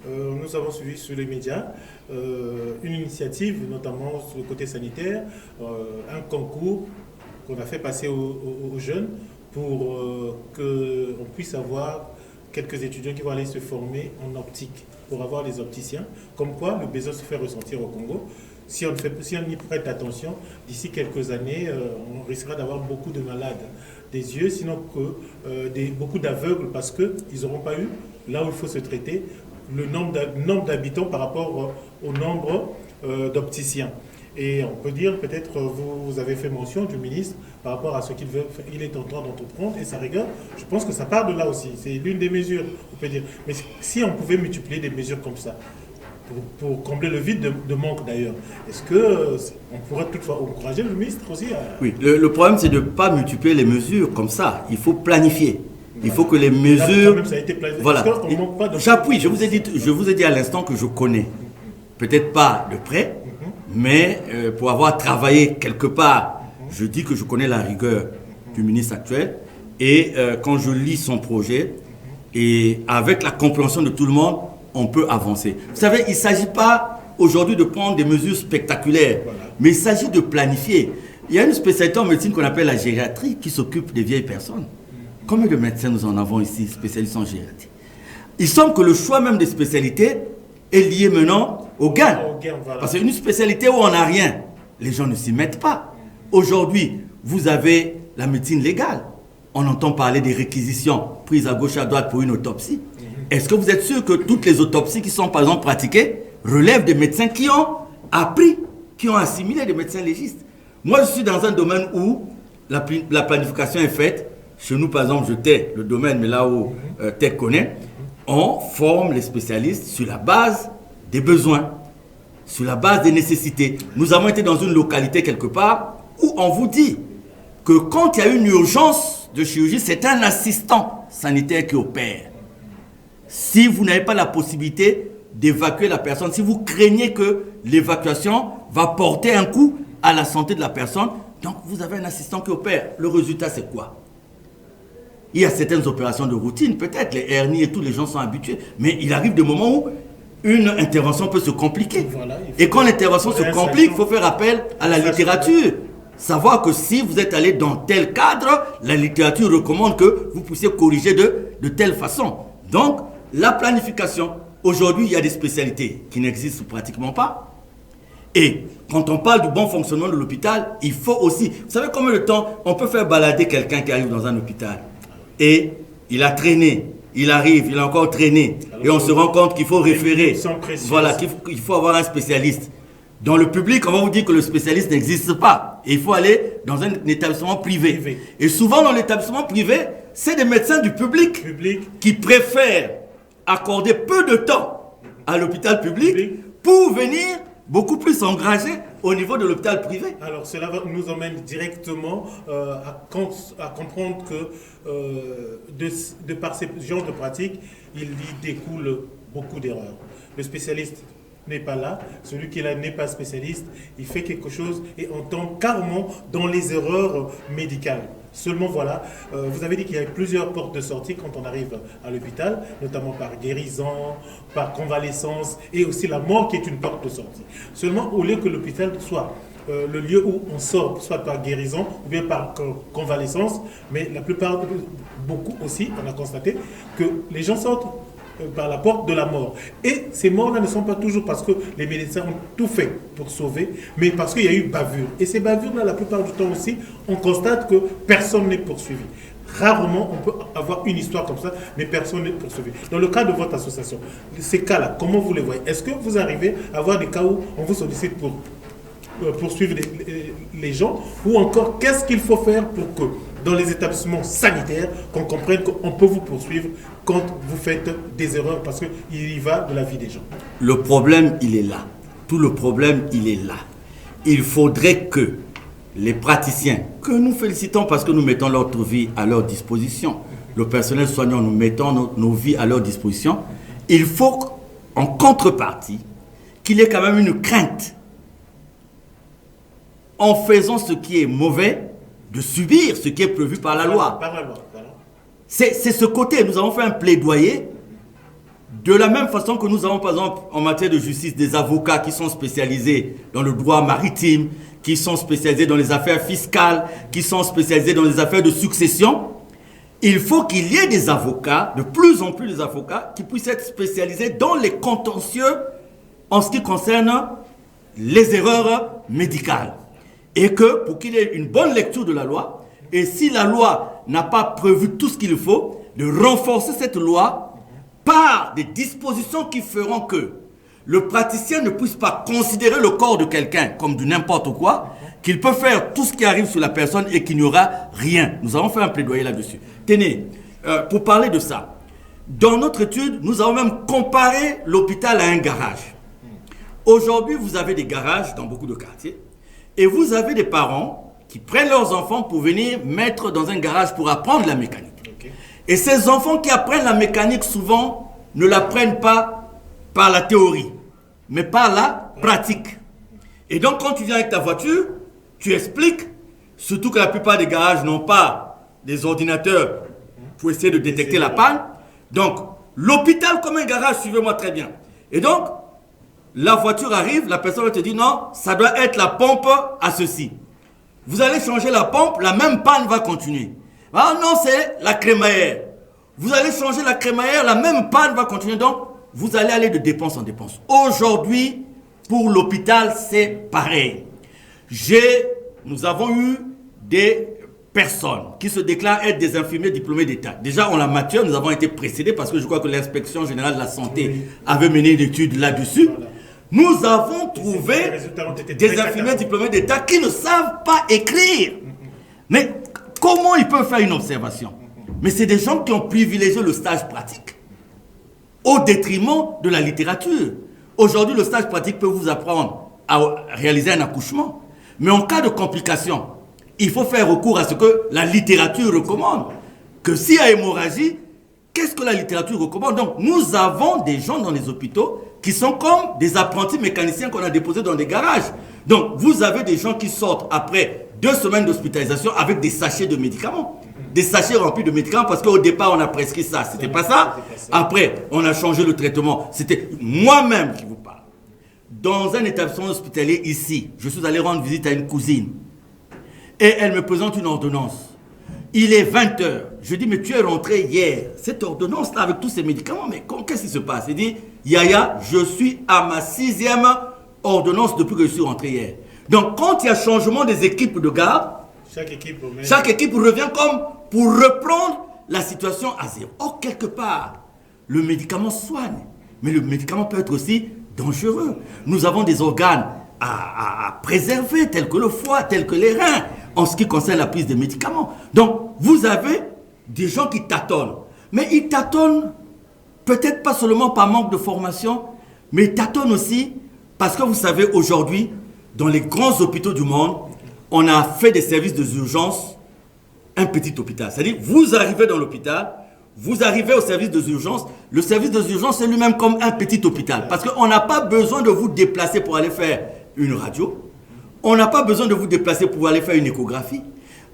nous avons suivi sur les médias une initiative, notamment sur le côté sanitaire, un concours qu'on a fait passer aux jeunes pour qu'on puisse avoir quelques étudiants qui vont aller se former en optique, pour avoir des opticiens. Comme quoi, le besoin se fait ressentir au Congo. Si on y prête attention, d'ici quelques années, on risquera d'avoir beaucoup de malades des yeux, sinon que beaucoup d'aveugles, parce qu'ils n'auront pas eu, là où il faut se traiter, le nombre d'habitants par rapport au nombre d'opticiens. Et on peut dire, peut-être, vous avez fait mention du ministre par rapport à ce qu'il est en train d'entreprendre et sa rigueur. Je pense que ça part de là aussi. C'est l'une des mesures, on peut dire. Mais si on pouvait multiplier des mesures comme ça, pour combler le vide de manque d'ailleurs, est-ce qu'on pourrait toutefois encourager le ministre aussi à... Oui, le problème c'est de ne pas multiplier les mesures comme ça. Il faut planifier. Il faut que les mesures... Là, ça a été planifié. Voilà. De... J'appuie, je vous ai dit à l'instant que je connais. Peut-être pas de près, mais pour avoir travaillé quelque part, je dis que je connais la rigueur du ministre actuel. Et quand je lis son projet, et avec la compréhension de tout le monde, on peut avancer. Vous savez, il ne s'agit pas aujourd'hui de prendre des mesures spectaculaires, mais il s'agit de planifier. Il y a une spécialité en médecine qu'on appelle la gériatrie qui s'occupe des vieilles personnes. Combien de médecins nous en avons ici, spécialistes en gériatrie? Il semble que le choix même des spécialités est lié maintenant au gain. Voilà. Parce qu'une spécialité où on n'a rien, les gens ne s'y mettent pas. Aujourd'hui, vous avez la médecine légale. On entend parler des réquisitions prises à gauche à droite pour une autopsie. Est-ce que vous êtes sûr que toutes les autopsies qui sont par exemple pratiquées relèvent des médecins qui ont appris, qui ont assimilé des médecins légistes? Moi, je suis dans un domaine où la planification est faite. Chez nous, par exemple, je tais le domaine, mais là où tais connaît, on forme les spécialistes sur la base des besoins, sur la base des nécessités. Nous avons été dans une localité quelque part où on vous dit que quand il y a une urgence de chirurgie, c'est un assistant sanitaire qui opère. Si vous n'avez pas la possibilité d'évacuer la personne, si vous craignez que l'évacuation va porter un coup à la santé de la personne, donc vous avez un assistant qui opère. Le résultat, c'est quoi? Il y a certaines opérations de routine, peut-être, les hernies et tout, les gens sont habitués, mais il arrive des moments où une intervention peut se compliquer. Voilà, et quand l'intervention se complique, il faut faire appel à la littérature. Savoir que si vous êtes allé dans tel cadre, la littérature recommande que vous puissiez corriger de telle façon. Donc, la planification, aujourd'hui, il y a des spécialités qui n'existent pratiquement pas. Et quand on parle du bon fonctionnement de l'hôpital, il faut aussi... Vous savez combien de temps on peut faire balader quelqu'un qui arrive dans un hôpital? Et il a traîné, il arrive, il a encore traîné. Alors, et on se rend compte qu'il faut référer. Voilà, qu'il faut avoir un spécialiste. Dans le public, on va vous dire que le spécialiste n'existe pas. Et il faut aller dans un établissement privé. Et souvent, dans l'établissement privé, c'est des médecins du public qui préfèrent accorder peu de temps à l'hôpital public pour venir beaucoup plus s'engager au niveau de l'hôpital privé. Alors cela nous emmène directement à comprendre que de par ces genres de pratiques, il y découle beaucoup d'erreurs. Le spécialiste n'est pas là, celui qui est là n'est pas spécialiste, il fait quelque chose et on tombe carrément dans les erreurs médicales. Seulement voilà, vous avez dit qu'il y avait plusieurs portes de sortie quand on arrive à l'hôpital, notamment par guérison, par convalescence et aussi la mort qui est une porte de sortie. Seulement au lieu que l'hôpital soit le lieu où on sort, soit par guérison ou bien par convalescence, mais la plupart, beaucoup aussi, on a constaté que les gens sortent par la porte de la mort. Et ces morts-là ne sont pas toujours parce que les médecins ont tout fait pour sauver, mais parce qu'il y a eu bavure. Et ces bavures-là, la plupart du temps aussi, on constate que personne n'est poursuivi. Rarement, on peut avoir une histoire comme ça, mais personne n'est poursuivi. Dans le cas de votre association, ces cas-là, comment vous les voyez? Est-ce que vous arrivez à avoir des cas où on vous sollicite pour poursuivre les gens, ou encore qu'est-ce qu'il faut faire pour que dans les établissements sanitaires, qu'on comprenne qu'on peut vous poursuivre quand vous faites des erreurs, parce qu'il y va de la vie des gens. Le problème, il est là. Tout le problème, il est là. Il faudrait que les praticiens, que nous félicitons parce que nous mettons notre vie à leur disposition, le personnel soignant, nous mettons nos vies à leur disposition, il faut, en contrepartie, qu'il y ait quand même une crainte en faisant ce qui est mauvais, de subir ce qui est prévu par la loi. Par la loi, voilà. C'est ce côté. Nous avons fait un plaidoyer de la même façon que nous avons, par exemple, en matière de justice, des avocats qui sont spécialisés dans le droit maritime, qui sont spécialisés dans les affaires fiscales, qui sont spécialisés dans les affaires de succession. Il faut qu'il y ait des avocats, de plus en plus des avocats, qui puissent être spécialisés dans les contentieux en ce qui concerne les erreurs médicales. Et que, pour qu'il y ait une bonne lecture de la loi, et si la loi n'a pas prévu tout ce qu'il faut, de renforcer cette loi par des dispositions qui feront que le praticien ne puisse pas considérer le corps de quelqu'un comme du n'importe quoi, qu'il peut faire tout ce qui arrive sur la personne et qu'il n'y aura rien. Nous avons fait un plaidoyer là-dessus. Tenez, pour parler de ça, dans notre étude, nous avons même comparé l'hôpital à un garage. Aujourd'hui, vous avez des garages dans beaucoup de quartiers et vous avez des parents qui prennent leurs enfants pour venir mettre dans un garage pour apprendre la mécanique. Okay. Et ces enfants qui apprennent la mécanique, souvent, ne l'apprennent pas par la théorie, mais par la pratique. Et donc, quand tu viens avec ta voiture, tu expliques, surtout que la plupart des garages n'ont pas des ordinateurs pour essayer de détecter la panne. Donc, l'hôpital comme un garage, suivez-moi très bien. Et donc, la voiture arrive, la personne va te dire, non, ça doit être la pompe à ceci. Vous allez changer la pompe, la même panne va continuer. Ah non, c'est la crémaillère. Vous allez changer la crémaillère, la même panne va continuer. Donc, vous allez aller de dépense en dépense. Aujourd'hui, pour l'hôpital, c'est pareil. Nous avons eu des personnes qui se déclarent être des infirmiers diplômés d'État. Déjà, en la matière, nous avons été précédés parce que je crois que l'inspection générale de la santé avait mené une étude là-dessus. Voilà. Nous avons trouvé des infirmiers diplômés d'État qui ne savent pas écrire. Mais comment ils peuvent faire une observation? Mais c'est des gens qui ont privilégié le stage pratique au détriment de la littérature. Aujourd'hui, le stage pratique peut vous apprendre à réaliser un accouchement. Mais en cas de complication, il faut faire recours à ce que la littérature recommande. Que s'il y a hémorragie, qu'est-ce que la littérature recommande? Donc, nous avons des gens dans les hôpitaux qui sont comme des apprentis mécaniciens qu'on a déposés dans des garages. Donc, vous avez des gens qui sortent après 2 semaines d'hospitalisation avec des sachets de médicaments. Des sachets remplis de médicaments parce qu'au départ, on a prescrit ça. C'était pas ça. Après, on a changé le traitement. C'était moi-même qui vous parle. Dans un établissement hospitalier ici, je suis allé rendre visite à une cousine. Et elle me présente une ordonnance. Il est 20h. Je dis, mais tu es rentré hier. Cette ordonnance-là, avec tous ces médicaments, mais qu'est-ce qui se passe? Il dit, Yaya, je suis à ma 6e ordonnance depuis que je suis rentré hier. Donc, quand il y a changement des équipes de garde, chaque équipe revient comme pour reprendre la situation à zéro. Or, quelque part, le médicament soigne. Mais le médicament peut être aussi dangereux. Nous avons des organes à préserver, tels que le foie, tels que les reins, en ce qui concerne la prise des médicaments. Donc, vous avez des gens qui tâtonnent. Mais ils tâtonnent peut-être pas seulement par manque de formation, mais ils tâtonnent aussi parce que vous savez, aujourd'hui, dans les grands hôpitaux du monde, on a fait des services d'urgence un petit hôpital. C'est-à-dire, vous arrivez dans l'hôpital, vous arrivez au service des urgences, le service des urgences est lui-même comme un petit hôpital. Parce qu'on n'a pas besoin de vous déplacer pour aller faire une radio. On n'a pas besoin de vous déplacer pour aller faire une échographie.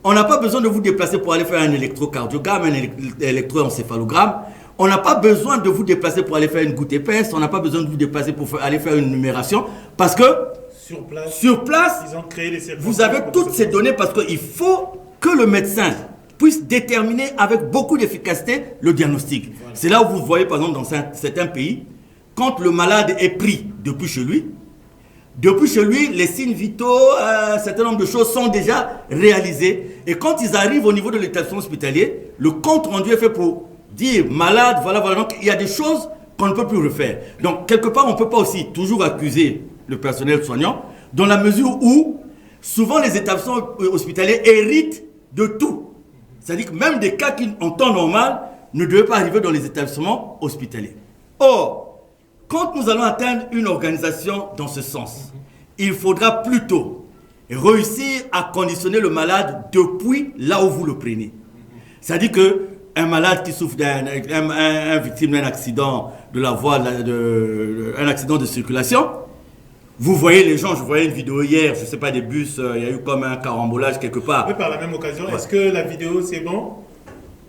On n'a pas besoin de vous déplacer pour aller faire un électrocardiogramme, un électroencéphalogramme. On n'a pas besoin de vous déplacer pour aller faire une goutte épaisse. On n'a pas besoin de vous déplacer pour aller faire une numération. Parce que sur place ils ont créé les services. Vous avez toutes ces données parce qu'il faut que le médecin puisse déterminer avec beaucoup d'efficacité le diagnostic. Voilà. C'est là où vous voyez, par exemple, dans certains pays, quand le malade est pris depuis chez lui, les signes vitaux, un certain nombre de choses sont déjà réalisées. Et quand ils arrivent au niveau de l'établissement hospitalier, le compte rendu est fait pour dire malade, voilà. Donc, il y a des choses qu'on ne peut plus refaire. Donc, quelque part, on ne peut pas aussi toujours accuser le personnel soignant, dans la mesure où, souvent, les établissements hospitaliers héritent de tout. C'est-à-dire que même des cas qui, en temps normal, ne devaient pas arriver dans les établissements hospitaliers. Or, quand nous allons atteindre une organisation dans ce sens, il faudra plutôt réussir à conditionner le malade depuis là où vous le prenez. C'est-à-dire qu'un malade qui souffre un victime d'un accident de la voie, un accident de circulation, vous voyez les gens, je voyais une vidéo hier, je ne sais pas, des bus, il y a eu comme un carambolage quelque part. Oui, par la même occasion, ouais. Est-ce que la vidéo c'est bon?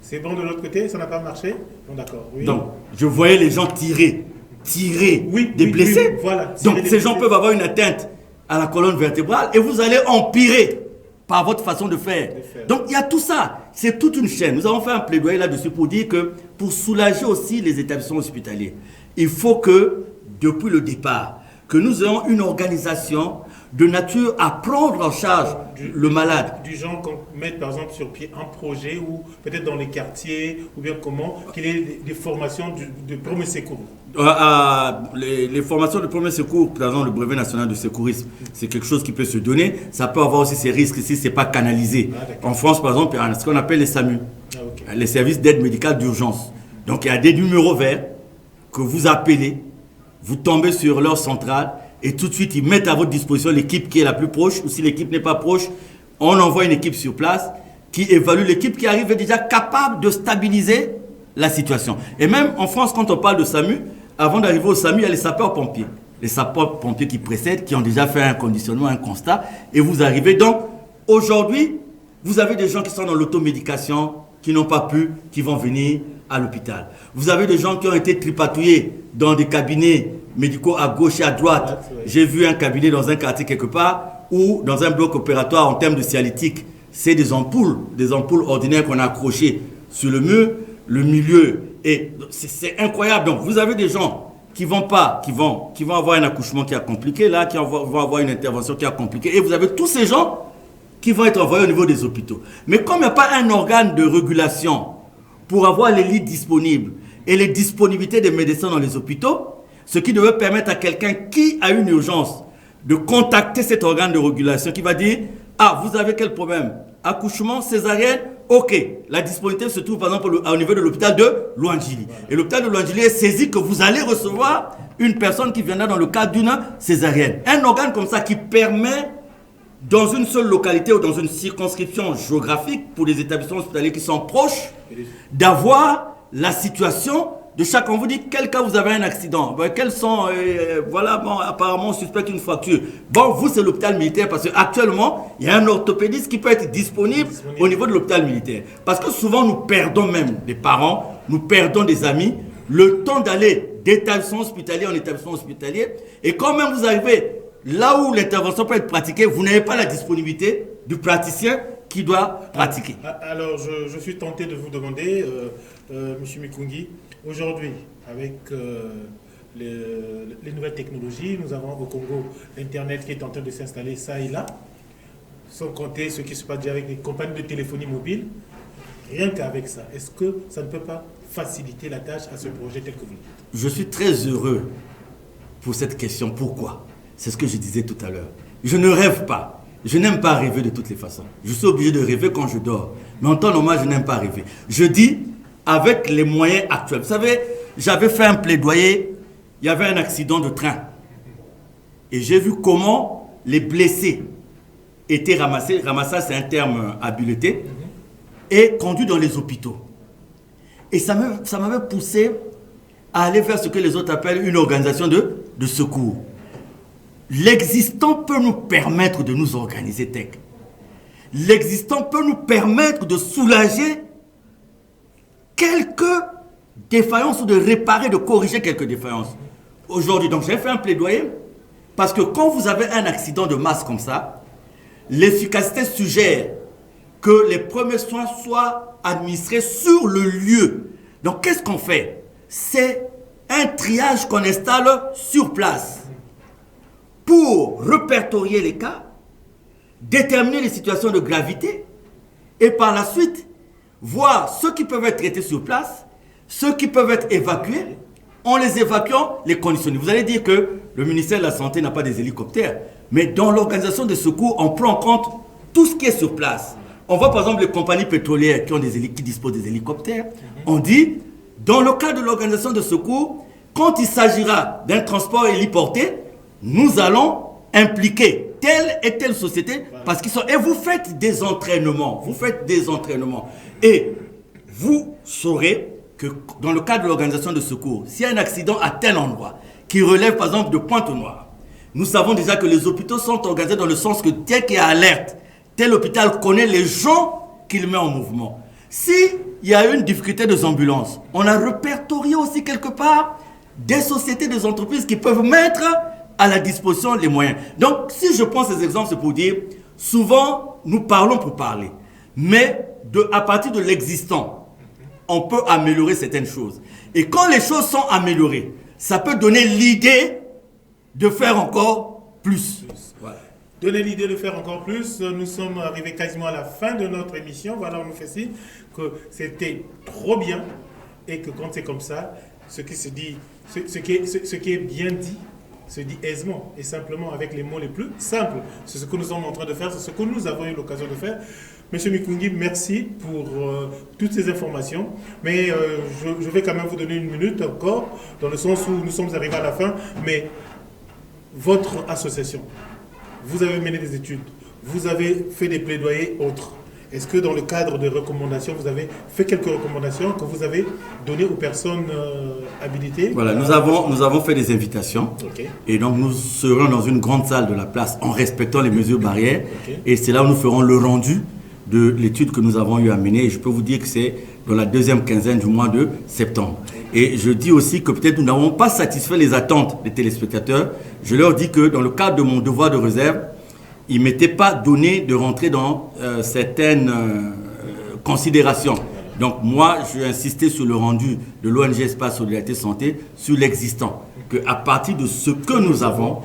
C'est bon de l'autre côté? Ça n'a pas marché? Bon, d'accord. Oui. Donc, je voyais les gens tirer des blessés. Oui, voilà, donc, ces gens peuvent avoir une atteinte à la colonne vertébrale et vous allez empirer par votre façon de faire. Donc, il y a tout ça. C'est toute une chaîne. Nous avons fait un plaidoyer là-dessus pour dire que pour soulager aussi les établissements hospitaliers, il faut que, depuis le départ, que nous ayons une organisation de nature à prendre en charge le malade. Du genre qu'on mette par exemple sur pied un projet ou peut-être dans les quartiers ou bien comment, qu'il y ait des formations de premier secours. Les formations de premier secours, par exemple le brevet national de secourisme, c'est quelque chose qui peut se donner. Ça peut avoir aussi ses risques si ce n'est pas canalisé. En France, par exemple, il y a ce qu'on appelle les SAMU, les services d'aide médicale d'urgence. Donc il y a des numéros verts que vous appelez, vous tombez sur leur centrale et tout de suite ils mettent à votre disposition l'équipe qui est la plus proche, ou si l'équipe n'est pas proche, on envoie une équipe sur place qui évalue. L'équipe qui arrive est déjà capable de stabiliser la situation. Et même en France, quand on parle de SAMU, avant d'arriver au SAMU, il y a les sapeurs-pompiers. Les sapeurs-pompiers qui précèdent, qui ont déjà fait un conditionnement, un constat, et vous arrivez. Donc, aujourd'hui, vous avez des gens qui sont dans l'automédication, qui n'ont pas pu, qui vont venir à l'hôpital. Vous avez des gens qui ont été tripatouillés dans des cabinets médicaux à gauche et à droite. J'ai vu un cabinet dans un quartier quelque part, ou dans un bloc opératoire en termes de cialytique, c'est des ampoules ordinaires qu'on a accrochées sur le mur, le milieu, et c'est incroyable. Donc vous avez des gens qui vont avoir un accouchement qui est compliqué, là, qui vont avoir une intervention qui est compliquée, et vous avez tous ces gens qui vont être envoyés au niveau des hôpitaux. Mais comme il n'y a pas un organe de régulation pour avoir les lits disponibles et les disponibilités des médecins dans les hôpitaux, ce qui devait permettre à quelqu'un qui a une urgence de contacter cet organe de régulation qui va dire « Ah, vous avez quel problème? Accouchement, césarienne? Ok. » La disponibilité se trouve par exemple au niveau de l'hôpital de Louangili. Et l'hôpital de Louangili est saisi que vous allez recevoir une personne qui viendra dans le cadre d'une césarienne. Un organe comme ça qui permet, dans une seule localité ou dans une circonscription géographique, pour les établissements hospitaliers qui sont proches, d'avoir la situation de chacun. On vous dit, quel cas vous avez un accident, quels sont, voilà, bon, apparemment on suspecte une fracture. Bon, vous c'est l'hôpital militaire parce qu'actuellement, il y a un orthopédiste qui peut être disponible au niveau de l'hôpital militaire. Parce que souvent nous perdons même des parents, nous perdons des amis, le temps d'aller d'établissement hospitalier en établissement hospitalier, et quand même vous arrivez là où l'intervention peut être pratiquée, vous n'avez pas la disponibilité du praticien qui doit pratiquer. Alors, je suis tenté de vous demander, M. Mikungi, aujourd'hui, avec les nouvelles technologies, nous avons au Congo l'Internet qui est en train de s'installer ça et là, sans compter ce qui se passe déjà avec les compagnies de téléphonie mobile. Rien qu'avec ça, est-ce que ça ne peut pas faciliter la tâche à ce projet tel que vous le dites? Je suis très heureux pour cette question. Pourquoi? C'est ce que je disais tout à l'heure. Je ne rêve pas. Je n'aime pas rêver de toutes les façons. Je suis obligé de rêver quand je dors. Mais en temps normal, je n'aime pas rêver. Je dis, avec les moyens actuels. Vous savez, j'avais fait un plaidoyer. Il y avait un accident de train. Et j'ai vu comment les blessés étaient ramassés. Ramassage, c'est un terme habilité. Et conduits dans les hôpitaux. Et ça m'avait poussé à aller vers ce que les autres appellent une organisation de secours. L'existant peut nous permettre de nous organiser, Tech. L'existant peut nous permettre de soulager quelques défaillances ou de réparer, de corriger quelques défaillances. Aujourd'hui, donc j'ai fait un plaidoyer parce que quand vous avez un accident de masse comme ça, l'efficacité suggère que les premiers soins soient administrés sur le lieu. Donc qu'est-ce qu'on fait? C'est un triage qu'on installe sur place pour répertorier les cas, déterminer les situations de gravité et par la suite voir ceux qui peuvent être traités sur place, ceux qui peuvent être évacués. En les évacuant, les conditionner. Vous allez dire que le ministère de la Santé n'a pas des hélicoptères, mais dans l'organisation des secours, on prend en compte tout ce qui est sur place. On voit par exemple les compagnies pétrolières qui disposent des hélicoptères. On dit, dans le cas de l'organisation de secours, quand il s'agira d'un transport héliporté, nous allons impliquer telle et telle société parce qu'ils sont... Et vous faites des entraînements. Et vous saurez que dans le cadre de l'organisation de secours, s'il y a un accident à tel endroit qui relève par exemple de Pointe-Noire, nous savons déjà que les hôpitaux sont organisés dans le sens que dès qu'il y a alerte, tel hôpital connaît les gens qu'il met en mouvement. S'il y a une difficulté des ambulances, on a répertorié aussi quelque part des sociétés, des entreprises qui peuvent mettre à la disposition les moyens. Donc, si je prends ces exemples, c'est pour dire, souvent, nous parlons pour parler. Mais à partir de l'existant, on peut améliorer certaines choses. Et quand les choses sont améliorées, ça peut donner l'idée de faire encore plus. Ouais. donner l'idée de faire encore plus. Nous sommes arrivés quasiment à la fin de notre émission. Voilà, on nous fait signe que c'était trop bien et que quand c'est comme ça, ce qui se dit, ce qui est bien dit, se dit aisément et simplement avec les mots les plus simples. C'est ce que nous sommes en train de faire, c'est ce que nous avons eu l'occasion de faire. Monsieur Mikungi, merci pour toutes ces informations. Mais je vais quand même vous donner une minute encore, dans le sens où nous sommes arrivés à la fin. Mais votre association, vous avez mené des études, vous avez fait des plaidoyers autres. Est-ce que dans le cadre des recommandations, vous avez fait quelques recommandations que vous avez données aux personnes habilitées? Voilà, nous avons fait des invitations. Okay. Et donc nous serons dans une grande salle de la place en respectant les mesures barrières. Okay. Et c'est là où nous ferons le rendu de l'étude que nous avons eu à mener. Et je peux vous dire que c'est dans la deuxième quinzaine du mois de septembre. Et je dis aussi que peut-être nous n'avons pas satisfait les attentes des téléspectateurs. Je leur dis que dans le cadre de mon devoir de réserve, il ne m'était pas donné de rentrer dans certaines considérations. Donc moi, je vais insister sur le rendu de l'ONG Espace Solidarité Santé, sur l'existant. Qu'à partir de ce que nous avons,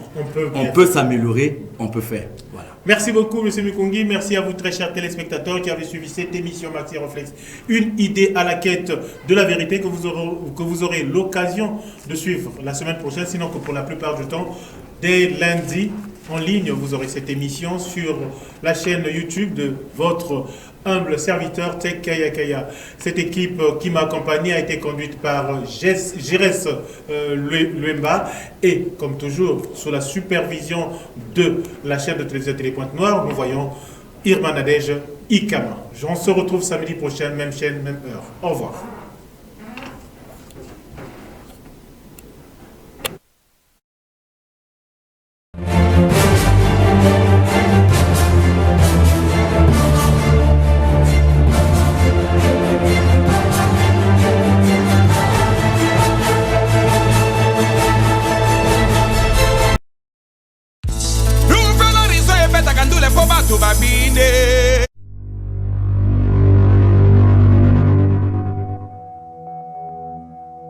on peut s'améliorer, on peut faire. Voilà. Merci beaucoup, M. Mikungi. Merci à vous, très chers téléspectateurs, qui avez suivi cette émission Maxi Reflex. Une idée à la quête de la vérité que vous aurez l'occasion de suivre la semaine prochaine, sinon que pour la plupart du temps, dès lundi, en ligne, vous aurez cette émission sur la chaîne YouTube de votre humble serviteur Tech Kaya Kaya. Cette équipe qui m'a accompagné a été conduite par Gérès Luemba et, comme toujours, sous la supervision de la chaîne de télévision Télé Pointe-Noire, nous voyons Irma Nadège Ikama. On se retrouve samedi prochain, même chaîne, même heure. Au revoir. Babine